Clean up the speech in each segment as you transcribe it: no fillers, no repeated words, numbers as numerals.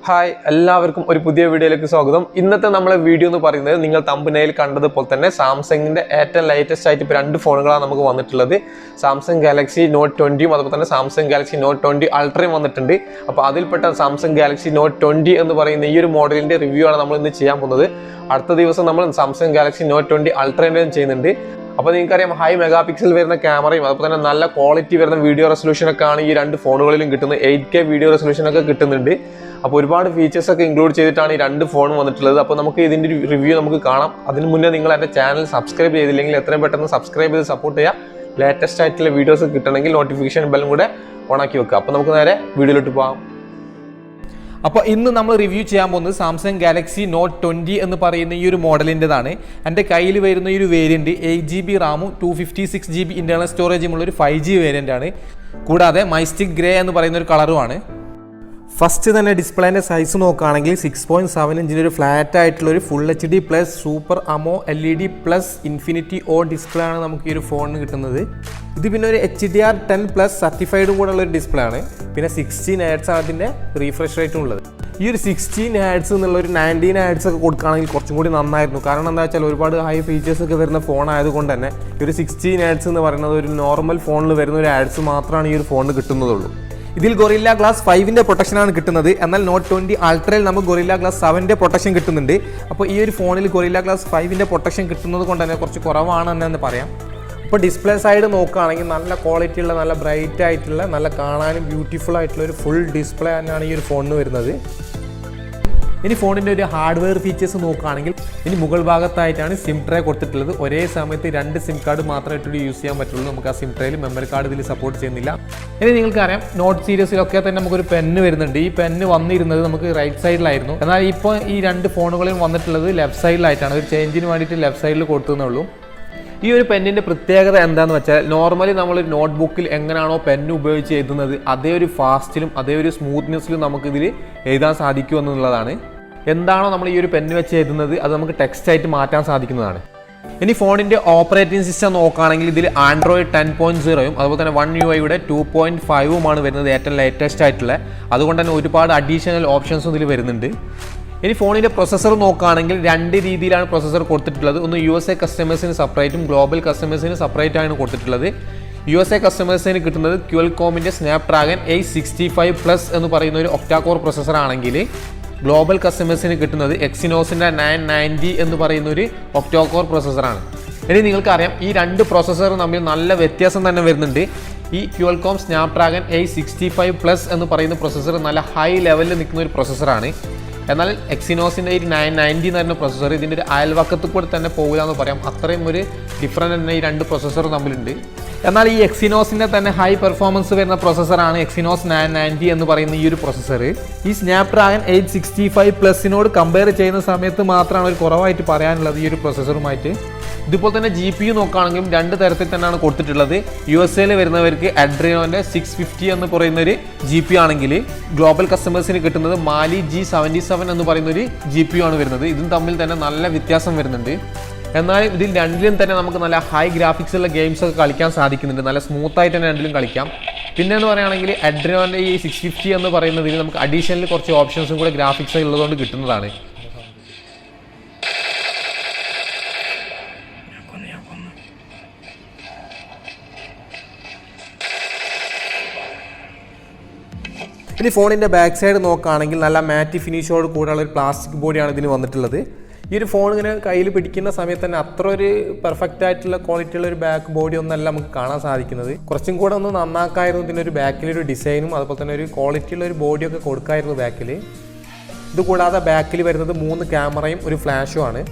Hi എല്ലാവർക്കും ഒരു പുതിയ വീഡിയോയിലേക്ക് സ്വാഗതം. ഇന്നത്തെ നമ്മളെ വീഡിയോ എന്ന് പറയുന്നത് നിങ്ങൾ തമ്പനയിൽ കണ്ടതുപോലെ തന്നെ സാംസങ്ങിന്റെ ഏറ്റവും ലേറ്റസ്റ്റ് ആയിട്ട് ഇപ്പോൾ രണ്ട് ഫോണുകളാണ് നമുക്ക് വന്നിട്ടുള്ളത്. സാംസങ് ഗാലക്സി നോട്ട് 20യും അതുപോലെ തന്നെ സാംസങ് ഗാലക്സി നോട്ട് 20 അൾട്രയും വന്നിട്ടുണ്ട്. അപ്പോൾ അതിൽപ്പെട്ട സാംസങ് ഗാലക്സി നോട്ട് 20 എന്ന് പറയുന്ന ഈ ഒരു മോഡലിന്റെ റിവ്യൂ ആണ് നമ്മൾ ഇന്ന് ചെയ്യാൻ പോകുന്നത്. അടുത്ത ദിവസം നമ്മൾ സാംസങ് ഗാലക്സി നോട്ട് 20 അൾട്രേൻ്റെയും ചെയ്യുന്നുണ്ട്. അപ്പോൾ നിങ്ങൾക്കറിയാം ഹൈ മെഗാ പിക്സൽ വരുന്ന ക്യാമറയും അതുപോലെ തന്നെ നല്ല ക്വാളിറ്റി വരുന്ന വീഡിയോ റെസൊല്യൂഷനൊക്കെ ആണ് ഈ രണ്ട് ഫോണുകളിലും കിട്ടുന്നത്. 8K വീഡിയോ റെസൊല്യൂഷനൊക്കെ കിട്ടുന്നുണ്ട്. അപ്പോൾ ഒരുപാട് ഫീച്ചേഴ്സ് ഒക്കെ ഇൻക്ലൂഡ് ചെയ്തിട്ടാണ് ഈ രണ്ട് ഫോണും വന്നിട്ടുള്ളത്. അപ്പോൾ നമുക്ക് ഇതിൻ്റെ ഒരു റിവ്യൂ നമുക്ക് കാണാം. അതിന് മുന്നേ നിങ്ങൾ എൻ്റെ ചാനൽ സബ്സ്ക്രൈബ് ചെയ്തില്ലെങ്കിൽ എത്രയും പെട്ടെന്ന് സബ്സ്ക്രൈബ് ചെയ്ത് സപ്പോർട്ട് ചെയ്യുക. ലേറ്റസ്റ്റ് ആയിട്ടുള്ള വീഡിയോസ് കിട്ടണമെങ്കിൽ നോട്ടിഫിക്കേഷൻ ബെല്ലും കൂടെ ഓണാക്കി വെക്കുക. അപ്പോൾ നമുക്ക് നേരെ വീഡിയോയിലോട്ട് പോകാം. അപ്പോൾ ഇന്ന് നമ്മൾ റിവ്യൂ ചെയ്യാൻ പോകുന്നത് സാംസങ് ഗാലക്സി നോട്ട് 20 എന്ന് പറയുന്ന ഈ ഒരു മോഡലിൻ്റെതാണ്. എൻ്റെ കയ്യിൽ വരുന്ന ഈ ഒരു വേരിയൻറ്റ് 8GB റാമും 256GB ഇൻറ്റേർണൽ സ്റ്റോറേജും ഉള്ള ഒരു 5G വേരിയൻ്റ് ആണ്. കൂടാതെ മൈസ്റ്റിക് ഗ്രേ എന്ന് പറയുന്ന ഒരു കളറുമാണ്. ഫസ്റ്റ് തന്നെ ഡിസ്പ്ലേൻ്റെ സൈസ് നോക്കുകയാണെങ്കിൽ 6.7 ഇഞ്ചിൻ്റെ ഒരു ഫ്ലാറ്റ് ആയിട്ടുള്ള ഒരു full HD plus super AMO LED plus infinity O display ആണ് നമുക്ക് ഈ ഒരു ഫോണിന് കിട്ടുന്നത്. ഇത് പിന്നെ ഒരു HDR10 പ്ലസ് സർട്ടിഫൈഡും കൂടെ ഉള്ള ഒരു ഡിസ്പ്ലേ ആണ്. പിന്നെ 16 Hz ആണ് അതിൻ്റെ റീഫ്രഷ് റേറ്റും ഉള്ളത്. ഈ ഒരു 16 Hz എന്നുള്ള ഒരു 19 Hz ഒക്കെ കൊടുക്കുകയാണെങ്കിൽ കുറച്ചും കൂടി നന്നായിരുന്നു. കാരണം എന്താ വെച്ചാൽ ഒരുപാട് ഹൈ ഫീച്ചേഴ്സ് ഒക്കെ വരുന്ന ഫോൺ ആയതുകൊണ്ട് തന്നെ ഈ ഒരു 16 Hz എന്ന് പറയുന്നത് ഒരു നോർമൽ ഫോണിൽ വരുന്ന ഒരു Hz മാത്രമാണ് ഈ ഒരു ഫോണിന് കിട്ടുന്നതുള്ളൂ. ഇതിൽ ഗൊറില്ല ഗ്ലാസ് 5ന്റെ പ്രൊട്ടക്ഷനാണ് കിട്ടുന്നത്. എന്നാൽ നോട്ട് 20 അൾട്രയിൽ നമുക്ക് ഗൊറില്ല ഗ്ലാസ് 7ന്റെ പ്രൊട്ടക്ഷൻ കിട്ടുന്നുണ്ട്. അപ്പോൾ ഈ ഒരു ഫോണിൽ ഗൊറില്ല ഗ്ലാസ് 5ന്റെ പ്രൊട്ടക്ഷൻ കിട്ടുന്നത് കൊണ്ട് തന്നെ കുറച്ച് കുറവാണ് എന്ന് പറയാം. അപ്പോൾ ഡിസ്പ്ലേ സൈഡ് നോക്കുകയാണെങ്കിൽ നല്ല ക്വാളിറ്റി ഉള്ള നല്ല ബ്രൈറ്റ് ആയിട്ടുള്ള നല്ല കാണാനും ബ്യൂട്ടിഫുൾ ആയിട്ടുള്ള ഒരു ഫുൾ ഡിസ്പ്ലേ തന്നെയാണ് ഈ ഒരു ഫോണിന് വരുന്നത്. ഇനി ഫോണിൻ്റെ ഒരു ഹാർഡ്വെയർ ഫീച്ചേഴ്സ് നോക്കുകയാണെങ്കിൽ ഇനി മുകൾ ഭാഗത്തായിട്ടാണ് സിം ട്രേ കൊടുത്തിട്ടുള്ളത്. ഒരേ സമയത്ത് 2 സിം കാർഡ് മാത്രമായിട്ട് യൂസ് ചെയ്യാൻ പറ്റുള്ളൂ. നമുക്ക് ആ സിം ട്രേയിൽ മെമ്മറി കാർഡ് ഇതിൽ സപ്പോർട്ട് ചെയ്യുന്നില്ല. ഇനി നിങ്ങൾക്കറിയാം നോട്ട് സീരീസിലൊക്കെ തന്നെ നമുക്കൊരു പെന്ന് വരുന്നുണ്ട്. ഈ പെന്ന് വന്നിരുന്നത് നമുക്ക് റൈറ്റ് സൈഡിലായിരുന്നു. എന്നാൽ ഇപ്പോൾ ഈ രണ്ട് ഫോണുകളിലും വന്നിട്ടുള്ളത് ലെഫ്റ്റ് സൈഡിലായിട്ടാണ്. ഒരു ചേഞ്ചിന് വേണ്ടിയിട്ട് ലെഫ്റ്റ് സൈഡിൽ കൊടുത്തുന്നുള്ളൂ. ഈ ഒരു പെന്നിൻ്റെ പ്രത്യേകത എന്താണെന്ന് വെച്ചാൽ നോർമലി നമ്മൾ നോട്ട്ബുക്കിൽ എങ്ങനെയാണോ പെന്ന് ഉപയോഗിച്ച് എഴുതുന്നത് അതേ ഒരു ഫാസ്റ്റിലും അതേ ഒരു സ്മൂത്ത്നെസ്സിലും നമുക്കിതിൽ എഴുതാൻ സാധിക്കുമെന്നുള്ളതാണ്. എന്താണോ നമ്മൾ ഈ ഒരു പെന്ന് വെച്ച് എഴുതുന്നത് അത് നമുക്ക് ടെക്സ്റ്റ് ആയിട്ട് മാറ്റാൻ സാധിക്കുന്നതാണ്. ഇനി ഫോണിൻ്റെ ഓപ്പറേറ്റിംഗ് സിസ്റ്റം നോക്കുകയാണെങ്കിൽ ഇതിൽ ആൻഡ്രോയിഡ് 10.0യും അതുപോലെ തന്നെ One UI 2.5ഉമാണ് വരുന്നത്, ഏറ്റവും ലേറ്റസ്റ്റ് ആയിട്ടുള്ള. അതുകൊണ്ട് തന്നെ ഒരുപാട് അഡീഷണൽ ഓപ്ഷൻസും ഇതിൽ വരുന്നുണ്ട്. ഇനി ഫോണിൻ്റെ പ്രൊസസ്സർ നോക്കുകയാണെങ്കിൽ രണ്ട് രീതിയിലാണ് പ്രൊസസ്സർ കൊടുത്തിട്ടുള്ളത്. ഒന്ന് USA കസ്റ്റമേഴ്സിന് സെപ്പറേറ്റും ഗ്ലോബൽ കസ്റ്റമേഴ്സിന് സെപ്പറേറ്റ് ആണ് കൊടുത്തിട്ടുള്ളത്. USA കസ്റ്റമേഴ്സിന് കിട്ടുന്നത് ക്വാൽകോമിൻ്റെ സ്നാപ്ഡ്രാഗൺ 865+ എന്ന് പറയുന്ന ഒരു ഒക്ടാകോർ പ്രൊസസ്സർ ആണെങ്കിൽ ഗ്ലോബൽ കസ്റ്റമേഴ്സിന് കിട്ടുന്നത് എക്സിനോസിൻ്റെ 990 എന്ന് പറയുന്ന ഒരു ഒക്ടാകോർ പ്രൊസസ്സറാണ്. ഇനി നിങ്ങൾക്കറിയാം ഈ രണ്ട് പ്രൊസസ്സർ തമ്മിൽ നല്ല വ്യത്യാസം തന്നെ വരുന്നുണ്ട്. ഈ ക്വാൽകോം സ്നാപ്ഡ്രാഗൺ 865+ എന്ന് പറയുന്ന പ്രൊസസ്സർ നല്ല ഹൈ ലെവലിൽ നിൽക്കുന്ന ഒരു പ്രൊസസ്സറാണ്. എന്നാൽ എക്സിനോസിൻ്റെ ഈ 990 എന്ന് പറയുന്ന പ്രൊസസ്സർ ഇതിൻ്റെ ഒരു അയൽവക്കത്ത് കൂടെ തന്നെ പോകില്ല എന്ന് പറയാം. അത്രയും ഒരു ഡിഫറൻറ്റ് തന്നെ ഈ രണ്ട് പ്രൊസസ്സറും തമ്മിലുണ്ട്. എന്നാൽ ഈ എക്സിനോസിൻ്റെ തന്നെ ഹൈ പെർഫോമൻസ് വരുന്ന പ്രൊസസ്സറാണ് എക്സിനോസ് 990 എന്ന് പറയുന്ന ഈ ഒരു പ്രൊസസ്സർ. ഈ സ്നാപ്ഡ്രാഗൺ 865+നോട് കമ്പയർ ചെയ്യുന്ന സമയത്ത് മാത്രമാണ് ഒരു കുറവായിട്ട് പറയാനുള്ളത് ഈ ഒരു പ്രൊസസ്സറുമായിട്ട്. ഇതുപോലെ തന്നെ GPU നോക്കുകയാണെങ്കിലും രണ്ട് തരത്തിൽ തന്നെയാണ് കൊടുത്തിട്ടുള്ളത്. USA വരുന്നവർക്ക് അഡ്രിനോൻ്റെ 650 എന്ന് പറയുന്ന ഒരു GPU ആണെങ്കിൽ ഗ്ലോബൽ കസ്റ്റമേഴ്സിന് കിട്ടുന്നത് മാലി G77 എന്ന് പറയുന്ന ഒരു GPU ആണ് വരുന്നത്. ഇതും തമ്മിൽ തന്നെ നല്ല വ്യത്യാസം വരുന്നുണ്ട്. എന്നാൽ ഇതിൽ രണ്ടിലും തന്നെ നമുക്ക് നല്ല ഹൈ ഗ്രാഫിക്സ് ഉള്ള ഗെയിംസ് ഒക്കെ കളിക്കാൻ സാധിക്കുന്നുണ്ട്. നല്ല സ്മൂത്ത് ആയിട്ട് തന്നെ രണ്ടിലും കളിക്കാം. പിന്നെ എന്ന് പറയുകയാണെങ്കിൽ അഡ്രിനോൻ്റെ ഈ 650 എന്ന് പറയുന്നതിൽ നമുക്ക് അഡീഷണൽ കുറച്ച് ഓപ്ഷൻസും കൂടെ ഗ്രാഫിക്സ് ഉള്ളതുകൊണ്ട് കിട്ടുന്നതാണ്. ഇനി ഫോണിൻ്റെ ബാക്ക് സൈഡ് നോക്കുകയാണെങ്കിൽ നല്ല മാറ്റി ഫിനിഷോട് കൂടെയുള്ള ഒരു പ്ലാസ്റ്റിക് ബോഡിയാണ് ഇതിന് വന്നിട്ടുള്ളത്. ഈ ഒരു ഫോൺ ഇങ്ങനെ കയ്യിൽ പിടിക്കുന്ന സമയത്ത് തന്നെ അത്ര ഒരു പെർഫെക്റ്റ് ആയിട്ടുള്ള ക്വാളിറ്റി ഉള്ള ഒരു ബാക്ക് ബോഡി ഒന്നല്ല നമുക്ക് കാണാൻ സാധിക്കുന്നത്. കുറച്ചും കൂടെ ഒന്ന് നന്നാക്കായിരുന്നു ഇതിൻ്റെ ഒരു ബാക്കിലൊരു ഡിസൈനും അതുപോലെ തന്നെ ഒരു ക്വാളിറ്റി ഉള്ള ഒരു ബോഡിയൊക്കെ കൊടുക്കായിരുന്നു ബാക്കിൽ. ഇത് കൂടാതെ ബാക്കിൽ വരുന്നത് 3 ക്യാമറയും ഒരു ഫ്ലാഷും ആണ്.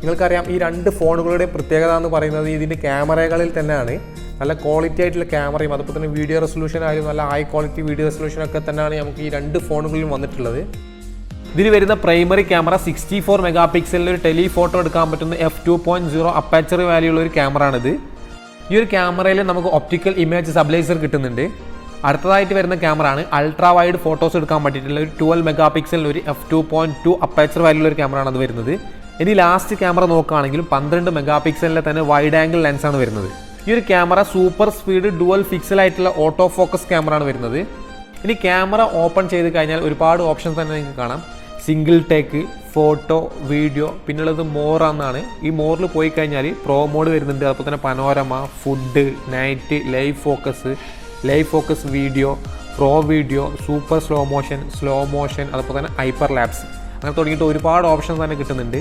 നിങ്ങൾക്കറിയാം ഈ രണ്ട് ഫോണുകളുടെ പ്രത്യേകത എന്ന് പറയുന്നത് ഇതിൻ്റെ ക്യാമറകളിൽ തന്നെയാണ്. നല്ല ക്വാളിറ്റി ആയിട്ടുള്ള ക്യാമറയും അതുപോലെ തന്നെ വീഡിയോ റെസൊല്യൂഷൻ ആയാലും നല്ല ഹൈ ക്വാളിറ്റി വീഡിയോ റെസൊല്യൂഷനൊക്കെ തന്നെയാണ് നമുക്ക് ഈ രണ്ട് ഫോണുകളിലും വന്നിട്ടുള്ളത്. ഇതിൽ വരുന്ന പ്രൈമറി ക്യാമറ 64 മെഗാ പിക്സലിൽ ഒരു ടെലിഫോട്ടോ എടുക്കാൻ പറ്റുന്ന f2.0 അപ്പാച്ചർ വാല്യൂ ഉള്ള ഒരു ക്യാമറ ആണിത്. ഈ ഒരു ക്യാമറയിൽ നമുക്ക് ഒപ്റ്റിക്കൽ ഇമേജ് സ്റ്റെബിലൈസർ കിട്ടുന്നുണ്ട്. അടുത്തതായിട്ട് വരുന്ന ക്യാമറ ആണ് അൾട്രാ വൈഡ് ഫോട്ടോസ് എടുക്കാൻ പറ്റിയിട്ടുള്ള ഒരു 12 മെഗാ പിക്സലിൽ ഒരു f2.2 അപ്പാച്ചർ വാല്യൂ ഉള്ള ഒരു ക്യാമറ ആണ് അത് വരുന്നത്. ഇനി ലാസ്റ്റ് ക്യാമറ നോക്കുകയാണെങ്കിലും 12 മെഗാ പിക്സലിലെ തന്നെ വൈഡ് ആംഗിൾ ലെൻസാണ് വരുന്നത്. ഈ ഒരു ക്യാമറ സൂപ്പർ സ്പീഡ് ഡുവൽ ഫിക്സൽ ആയിട്ടുള്ള ഓട്ടോ ഫോക്കസ് ക്യാമറ ആണ് വരുന്നത്. ഇനി ക്യാമറ ഓപ്പൺ ചെയ്ത് കഴിഞ്ഞാൽ ഒരുപാട് ഓപ്ഷൻസ് തന്നെ നിങ്ങൾക്ക് കാണാം. സിംഗിൾ ടേക്ക്, ഫോട്ടോ, വീഡിയോ, പിന്നുള്ളത് മോർ എന്നാണ്. ഈ മോറിൽ പോയി കഴിഞ്ഞാൽ പ്രോ മോഡ് വരുന്നുണ്ട്, അതുപോലെ തന്നെ panorama, food, night, live focus video, pro video, super slow motion, അതുപോലെ തന്നെ ഹൈപ്പർ ലാപ്സ്, അങ്ങനെ തുടങ്ങിയിട്ട് ഒരുപാട് ഓപ്ഷൻസ് തന്നെ കിട്ടുന്നുണ്ട്.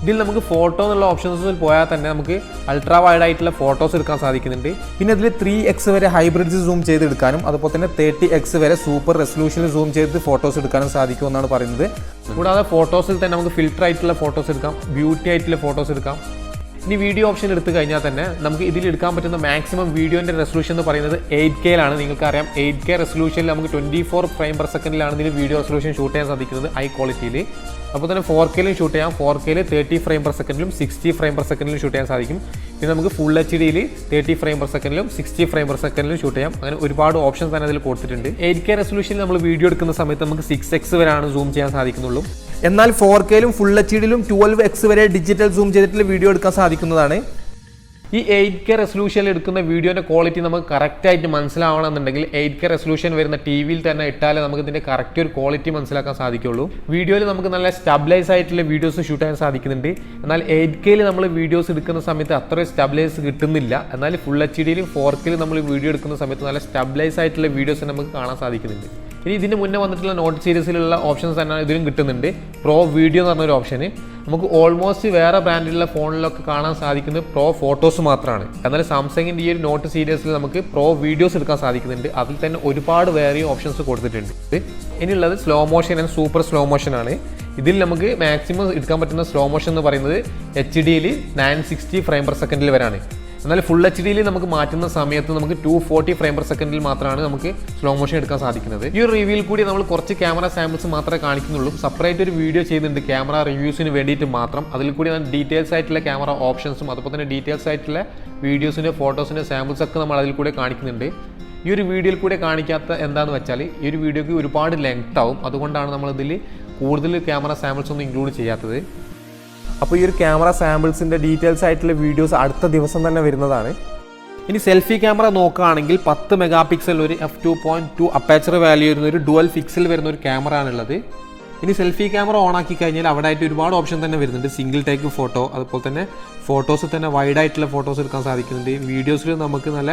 ഇതിൽ നമുക്ക് ഫോട്ടോ എന്നുള്ള ഓപ്ഷൻസിൽ പോയാൽ തന്നെ നമുക്ക് അൾട്രാ വൈഡ് ആയിട്ടുള്ള ഫോട്ടോസ് എടുക്കാൻ സാധിക്കുന്നുണ്ട്. പിന്നെ ഇതിൽ 3x വരെ ഹൈബ്രിഡ്സ് സൂം ചെയ്ത് എടുക്കാനും അതുപോലെ തന്നെ 30x വരെ സൂപ്പർ റെസൊല്യൂഷനിൽ സൂം ചെയ്ത് ഫോട്ടോസ് എടുക്കാനും സാധിക്കും എന്നാണ് പറയുന്നത്. കൂടാതെ ഫോട്ടോസിൽ തന്നെ നമുക്ക് ഫിൽറ്റർ ആയിട്ടുള്ള ഫോട്ടോസ് എടുക്കാം, ബ്യൂട്ടി ആയിട്ടുള്ള ഫോട്ടോസ് എടുക്കാം. ഇനി വീഡിയോ ഓപ്ഷൻ എടുത്തു കഴിഞ്ഞാൽ തന്നെ നമുക്ക് ഇതിൽ എടുക്കാൻ പറ്റുന്ന മാക്സിമം വീഡിയോൻ്റെ റെസൊല്യൂഷൻ എന്ന് പറയുന്നത് 8K-ലാണ്. നിങ്ങൾക്കറിയാം 8K റെസൊല്യൂഷനിൽ നമുക്ക് 24 ഫ്രെയിം പെർ സെക്കൻഡിലാണ് ഇതിൽ വീഡിയോ റെസൊല്യൂഷൻ ഷൂട്ട് ചെയ്യാൻ സാധിക്കുന്നത് ഹൈ ക്വാളിറ്റിയിൽ. അപ്പോൾ തന്നെ 4K-ലും ഷൂട്ട് ചെയ്യാം. 4K-ൽ 30 ഫ്രെയിം പെർ സെക്കൻഡിലും 60 ഫ്രെയിം പെർ സെക്കൻഡിലും ഷൂട്ട് ചെയ്യാൻ സാധിക്കും. പിന്നെ നമുക്ക് ഫുൾ HD-യിൽ 30 ഫ്രെയിം പെർ സെക്കൻഡിലും 60 ഫ്രെയിം പെർ സെക്കൻഡിലും ഷൂട്ട് ചെയ്യാം. അങ്ങനെ ഒരുപാട് ഓപ്ഷൻസ് തന്നെ അതിൽ കൊടുത്തിട്ടുണ്ട്. 8K റെസൊല്യൂഷനിൽ നമ്മൾ വീഡിയോ എടുക്കുന്ന സമയത്ത് നമുക്ക് 6x വരെയാണ് സൂം ചെയ്യാൻ സാധിക്കുന്നുള്ളൂ. എന്നാൽ 4K-ലും ഫുൾ HD-ലും 12x വരെ ഡിജിറ്റൽ സൂം ചെയ്തിട്ടുള്ള വീഡിയോ എടുക്കാൻ സാധിക്കുന്നതാണ്. ഈ 8K റെസൊല്യൂഷനിൽ എടുക്കുന്ന വീഡിയോൻ്റെ ക്വാളിറ്റി നമുക്ക് കറക്റ്റായിട്ട് മനസ്സിലാവണമെന്നുണ്ടെങ്കിൽ 8K റെസൊല്യൂഷൻ വരുന്ന TV-യിൽ തന്നെ ഇട്ടാലേ നമുക്ക് ഇതിൻ്റെ കറക്റ്റ് ഒരു ക്വാളിറ്റി മനസ്സിലാക്കാൻ സാധിക്കുള്ളൂ. വീഡിയോയിൽ നമുക്ക് നല്ല സ്റ്റെബിലൈസ് ആയിട്ടുള്ള വീഡിയോസ് ഷൂട്ട് ചെയ്യാൻ സാധിക്കുന്നുണ്ട്. എന്നാൽ 8K-ൽ നമ്മൾ വീഡിയോസ് എടുക്കുന്ന സമയത്ത് അത്രയും സ്റ്റെബിലൈസ് കിട്ടുന്നില്ല. എന്നാൽ ഫുൾ HD-ലും 4K-ലും നമ്മൾ വീഡിയോ എടുക്കുന്ന സമയത്ത് നല്ല സ്റ്റെബിലൈസ് ആയിട്ടുള്ള വീഡിയോസ് നമുക്ക് കാണാൻ സാധിക്കുന്നുണ്ട്. ഇനി ഇതിന് മുന്നേ വന്നിട്ടുള്ള നോട്ട് സീരീസിലുള്ള ഓപ്ഷൻസ് തന്നെ ഇതിലും കിട്ടുന്നുണ്ട്. പ്രോ വീഡിയോ എന്ന് പറഞ്ഞൊരു ഓപ്ഷന് നമുക്ക് ഓൾമോസ്റ്റ് വേറെ ബ്രാൻഡിലുള്ള ഫോണിലൊക്കെ കാണാൻ സാധിക്കുന്നത് പ്രോ ഫോട്ടോസ് മാത്രമാണ്. എന്നാൽ സാംസങ്ങിൻ്റെ ഈ ഒരു നോട്ട് സീരീസിൽ നമുക്ക് പ്രോ വീഡിയോസ് എടുക്കാൻ സാധിക്കുന്നുണ്ട്. അതിൽ തന്നെ ഒരുപാട് വേറെ ഓപ്ഷൻസ് കൊടുത്തിട്ടുണ്ട്. ഇനിയുള്ളത് slow motion and super slow motion ആണ്. ഇതിൽ നമുക്ക് മാക്സിമം എടുക്കാൻ പറ്റുന്ന സ്ലോ മോഷൻ എന്ന് പറയുന്നത് HD-യിൽ 960 ഫ്രെയിം പെർ സെക്കൻഡിൽ വരെയാണ്. എന്നാൽ ഫുൾ HD-യിൽ നമുക്ക് മാറ്റുന്ന സമയത്ത് നമുക്ക് 240 ഫ്രെയിം പെർ സെക്കൻഡിൽ മാത്രമാണ് നമുക്ക് സ്ലോ മോഷൻ എടുക്കാൻ സാധിക്കുന്നത്. ഈ ഒരു റിവ്യൂവിൽ കൂടി നമ്മൾ കുറച്ച് ക്യാമറ സാമ്പിൾസ് മാത്രമേ കാണിക്കുന്നുള്ളൂ. സെപ്പറേറ്റ് ഒരു വീഡിയോ ചെയ്യുന്നുണ്ട് ക്യാമറ റിവ്യൂസിന് വേണ്ടിയിട്ട് മാത്രം. അതിൽ കൂടി ഞാൻ ഡീറ്റെയിൽസ് ആയിട്ടുള്ള ക്യാമറ ഓപ്ഷൻസും അതുപോലെ തന്നെ ഡീറ്റെയിൽസ് ആയിട്ടുള്ള വീഡിയോസിൻ്റെ ഫോട്ടോസിൻ്റെ സാമ്പിൾസ് ഒക്കെ നമ്മൾ അതിൽ കൂടെ കാണിക്കുന്നുണ്ട്. ഈ ഒരു വീഡിയോയിൽ കൂടെ കാണിക്കാത്ത എന്താണെന്ന് വെച്ചാൽ ഈ ഒരു വീഡിയോക്ക് ഒരുപാട് ലെങ്ത് ആവും. അതുകൊണ്ടാണ് നമ്മളിതിൽ കൂടുതൽ ക്യാമറ സാമ്പിൾസ് ഒന്നും ഇൻക്ലൂഡ് ചെയ്യാത്തത്. അപ്പോൾ ഈ ഒരു ക്യാമറ സാമ്പിൾസിൻ്റെ ഡീറ്റെയിൽസ് ആയിട്ടുള്ള വീഡിയോസ് അടുത്ത ദിവസം തന്നെ വരുന്നതാണ്. ഇനി സെൽഫി ക്യാമറ നോക്കുകയാണെങ്കിൽ 10 മെഗാ പിക്സൽ ഒരു f2.2 അപ്പേച്ചർ വാല്യൂ വരുന്ന ഒരു ഡുവൽ പിക്സൽ വരുന്ന ഒരു ക്യാമറ ആണുള്ളത്. ഇനി സെൽഫി ക്യാമറ ഓൺ ആക്കി കഴിഞ്ഞാൽ അവിടെ ആയിട്ട് ഒരുപാട് ഓപ്ഷൻ തന്നെ വരുന്നുണ്ട്. സിംഗിൾ ടേക്ക് ഫോട്ടോ, അതുപോലെ തന്നെ ഫോട്ടോസ് തന്നെ വൈഡ് ആയിട്ടുള്ള ഫോട്ടോസ് എടുക്കാൻ സാധിക്കുന്നുണ്ട്. വീഡിയോസിൽ നമുക്ക് നല്ല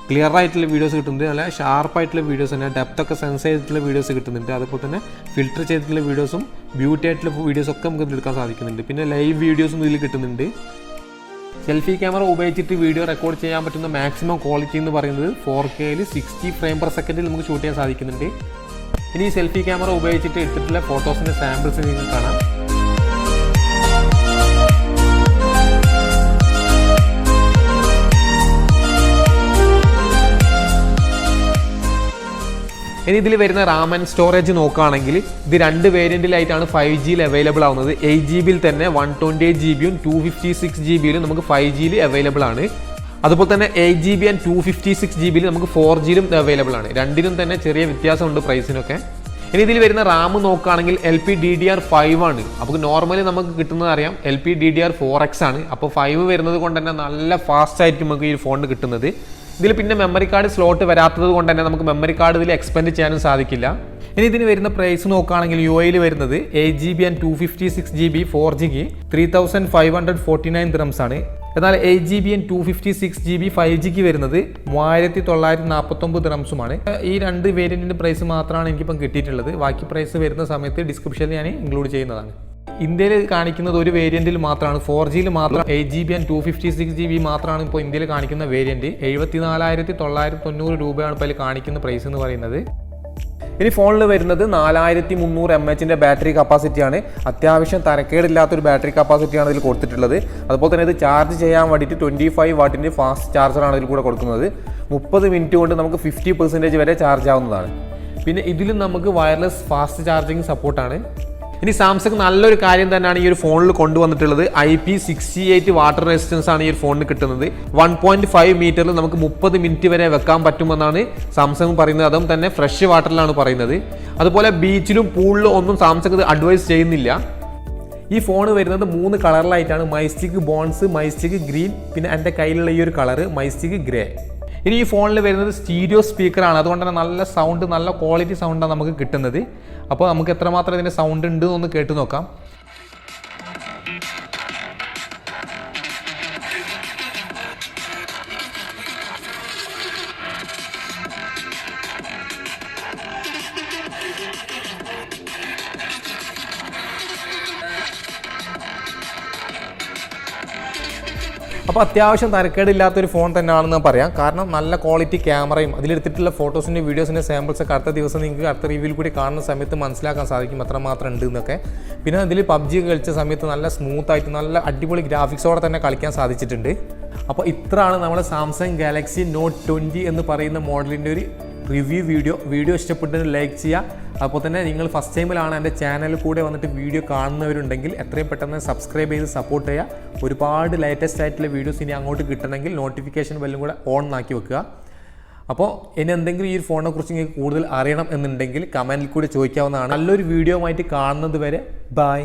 ക്ലിയർ ആയിട്ടുള്ള വീഡിയോസ് കിട്ടുന്നുണ്ട്. നല്ല ഷാർപ്പായിട്ടുള്ള വീഡിയോസ് തന്നെ, ഡെപ്ത് ഒക്കെ സെൻസ് ചെയ്തിട്ടുള്ള വീഡിയോസ് കിട്ടുന്നുണ്ട്. അതുപോലെ തന്നെ ഫിൽറ്റർ ചെയ്തിട്ടുള്ള വീഡിയോസും ബ്യൂട്ടി ആയിട്ടുള്ള വീഡിയോസൊക്കെ നമുക്ക് എടുക്കാൻ സാധിക്കുന്നുണ്ട്. പിന്നെ ലൈവ് വീഡിയോസും ഇതിൽ കിട്ടുന്നുണ്ട്. സെൽഫി ക്യാമറ ഉപയോഗിച്ചിട്ട് വീഡിയോ റെക്കോർഡ് ചെയ്യാൻ പറ്റുന്ന മാക്സിമം ക്വാളിറ്റി എന്ന് പറയുന്നത് 4K-യിൽ 60 ഫ്രെയിം പെർ സെക്കൻഡിൽ നമുക്ക് ഷൂട്ട് ചെയ്യാൻ സാധിക്കുന്നുണ്ട്. ഇനി ഈ സെൽഫി ക്യാമറ ഉപയോഗിച്ചിട്ട് എടുത്തിട്ടുള്ള ഫോട്ടോസിൻ്റെ സാമ്പിൾസ് നിങ്ങൾക്ക് കാണാം. ഇനി ഇതിൽ വരുന്ന റാം ആൻഡ് സ്റ്റോറേജ് നോക്കുകയാണെങ്കിൽ ഇത് 2 വേരിയൻറ്റിലായിട്ടാണ് 5G-യിൽ അവൈലബിൾ ആവുന്നത്. 8GB തന്നെ 128GB-യും 256GB-യിലും നമുക്ക് 5G-യിൽ അവൈലബിൾ ആണ്. അതുപോലെ തന്നെ 8GB ആൻഡ് 256GB-യിൽ നമുക്ക് 4G-യിലും അവൈലബിൾ ആണ്. രണ്ടിനും തന്നെ ചെറിയ വ്യത്യാസമുണ്ട് പ്രൈസിനൊക്കെ. ഇനി ഇതിൽ വരുന്ന റാം നോക്കുകയാണെങ്കിൽ LPDDR5 ആണ്. അപ്പോൾ നോർമലി നമുക്ക് കിട്ടുന്നത് അറിയാം LPDDR4X ആണ്. അപ്പോൾ 5 വരുന്നത് കൊണ്ട് തന്നെ നല്ല ഫാസ്റ്റ് ആയിരിക്കും നമുക്ക് ഈ ഫോണിന് കിട്ടുന്നത്. ഇതിൽ പിന്നെ മെമ്മറി കാർഡ് സ്ലോട്ട് വരാത്തത് കൊണ്ട് തന്നെ നമുക്ക് മെമ്മറി കാർഡ് ഇതിൽ എക്സ്പെൻഡ് ചെയ്യാനും സാധിക്കില്ല. ഇനി ഇതിന് വരുന്ന പ്രൈസ് നോക്കുകയാണെങ്കിൽ UAE-ൽ വരുന്നത് 8GB and 256GB 4G 3549 dirhams ആണ്. എന്നാൽ 8GB ആൻഡ് 256GB 5G വരുന്നത് 3949 dirhamsമാണ്. ഈ 2 വേരിയൻറ്റിൻ്റെ പ്രൈസ് മാത്രമാണ് എനിക്കിപ്പം കിട്ടിയിട്ടുള്ളത്. ബാക്കി പ്രൈസ് വരുന്ന സമയത്ത് ഡിസ്ക്രിപ്ഷനിൽ ഞാൻ ഇൻക്ലൂഡ് ചെയ്യുന്നതാണ്. ഇന്ത്യയിൽ കാണിക്കുന്നത് ഒരു വേരിയൻറ്റിൽ മാത്രമാണ്, 4G-യിൽ മാത്രം 8GB ആൻഡ് 256GB മാത്രമാണ് ഇപ്പോൾ ഇന്ത്യയിൽ കാണിക്കുന്ന വേരിയൻറ്റ്. 74,990 രൂപയാണ് ഇപ്പോൾ അതിൽ കാണിക്കുന്ന പ്രൈസ് എന്ന് പറയുന്നത്. ഇനി ഫോണിൽ വരുന്നത് 4300 mAh ബാറ്ററി കപ്പാസിറ്റിയാണ്. അത്യാവശ്യം തരക്കേടില്ലാത്തൊരു ബാറ്ററി കപ്പാസിറ്റിയാണ് ഇതിൽ കൊടുത്തിട്ടുള്ളത്. അതുപോലെ തന്നെ ഇത് ചാർജ് ചെയ്യാൻ വേണ്ടിയിട്ട് 25 വാട്ടിൻ്റെ ഫാസ്റ്റ് ചാർജറാണ് ഇതിൽ കൂടെ കൊടുക്കുന്നത്. 30 മിനിറ്റ് കൊണ്ട് നമുക്ക് 50% വരെ ചാർജ് ആവുന്നതാണ്. പിന്നെ ഇതിലും നമുക്ക് വയർലെസ് ഫാസ്റ്റ് ചാർജിങ് സപ്പോർട്ടാണ്. ഇനി സാംസങ് നല്ലൊരു കാര്യം തന്നെയാണ് ഈ ഒരു ഫോണിൽ കൊണ്ടുവന്നിട്ടുള്ളത്. IP68 വാട്ടർ റെസിസ്റ്റൻസ് ആണ് ഈ ഒരു ഫോണിന് കിട്ടുന്നത്. 1.5 മീറ്ററിൽ നമുക്ക് 30 മിനിറ്റ് വരെ വെക്കാൻ പറ്റുമെന്നാണ് സാംസങ് പറയുന്നത്. അതും തന്നെ ഫ്രഷ് വാട്ടറിലാണ് പറയുന്നത്. അതുപോലെ ബീച്ചിലും പൂളിലും ഒന്നും സാംസങ് ഇത് അഡ്വൈസ് ചെയ്യുന്നില്ല. ഈ ഫോൺ വരുന്നത് 3 കളറിലായിട്ടാണ്. മൈസ്റ്റിക് ബോൺസ്, മൈസ്റ്റിക് ഗ്രീൻ, പിന്നെ എൻ്റെ കയ്യിലുള്ള ഈ ഒരു കളറ് മൈസ്റ്റിക് ഗ്രേ. ഇനി ഈ ഫോണിൽ വരുന്നത് സ്റ്റീരിയോ സ്പീക്കറാണ്, അതുകൊണ്ട് തന്നെ നല്ല സൗണ്ട്, നല്ല ക്വാളിറ്റി സൗണ്ടാണ് നമുക്ക് കിട്ടുന്നത്. അപ്പോൾ നമുക്ക് എത്രമാത്രം ഇതിൻ്റെ സൗണ്ട് ഉണ്ട് എന്നൊന്ന് കേട്ട് നോക്കാം. അപ്പോൾ അത്യാവശ്യം തരക്കേടില്ലാത്തൊരു ഫോൺ തന്നെയാണെന്ന് പറയാം. കാരണം നല്ല ക്വാളിറ്റി ക്യാമറയും അതിലെടുത്തിട്ടുള്ള ഫോട്ടോസിൻ്റെ വീഡിയോസിൻ്റെ സാമ്പിൾസൊക്കെ അടുത്ത ദിവസം നിങ്ങൾക്ക് അടുത്ത റിവ്യൂവിൽ കൂടി കാണുന്ന സമയത്ത് മനസ്സിലാക്കാൻ സാധിക്കും എത്രമാത്രം ഉണ്ട് എന്നൊക്കെ. പിന്നെ അതിൽ PUBG കളിച്ച സമയത്ത് നല്ല സ്മൂത്തായിട്ട് നല്ല അടിപൊളി ഗ്രാഫിക്സോടെ തന്നെ കളിക്കാൻ സാധിച്ചിട്ടുണ്ട്. അപ്പോൾ ഇത്രയാണ് നമ്മുടെ സാംസങ് ഗാലക്സി നോട്ട് 20 എന്ന് പറയുന്ന മോഡലിൻ്റെ ഒരു റിവ്യൂ വീഡിയോ ഇഷ്ടപ്പെട്ടെന്ന് ലൈക്ക് ചെയ്യുക. അപ്പോൾ തന്നെ നിങ്ങൾ ഫസ്റ്റ് ടൈമിലാണ് എൻ്റെ ചാനലിൽ കൂടെ വന്നിട്ട് വീഡിയോ കാണുന്നവരുണ്ടെങ്കിൽ എത്രയും പെട്ടെന്ന് സബ്സ്ക്രൈബ് ചെയ്ത് സപ്പോർട്ട് ചെയ്യുക. ഒരുപാട് ലേറ്റസ്റ്റ് ആയിട്ടുള്ള വീഡിയോസ് ഇനി അങ്ങോട്ട് കിട്ടണമെങ്കിൽ നോട്ടിഫിക്കേഷൻ ബെല്ലും കൂടെ ഓൺ ആക്കി വെക്കുക. അപ്പോൾ ഇനി എന്തെങ്കിലും ഈ ഒരു ഫോണിനെ കുറിച്ച് നിങ്ങൾക്ക് കൂടുതൽ അറിയണം എന്നുണ്ടെങ്കിൽ കമൻറ്റിൽ കൂടി ചോദിക്കാവുന്നതാണ്. നല്ലൊരു വീഡിയോ ആയിട്ട് കാണുന്നത് വരെ ബൈ.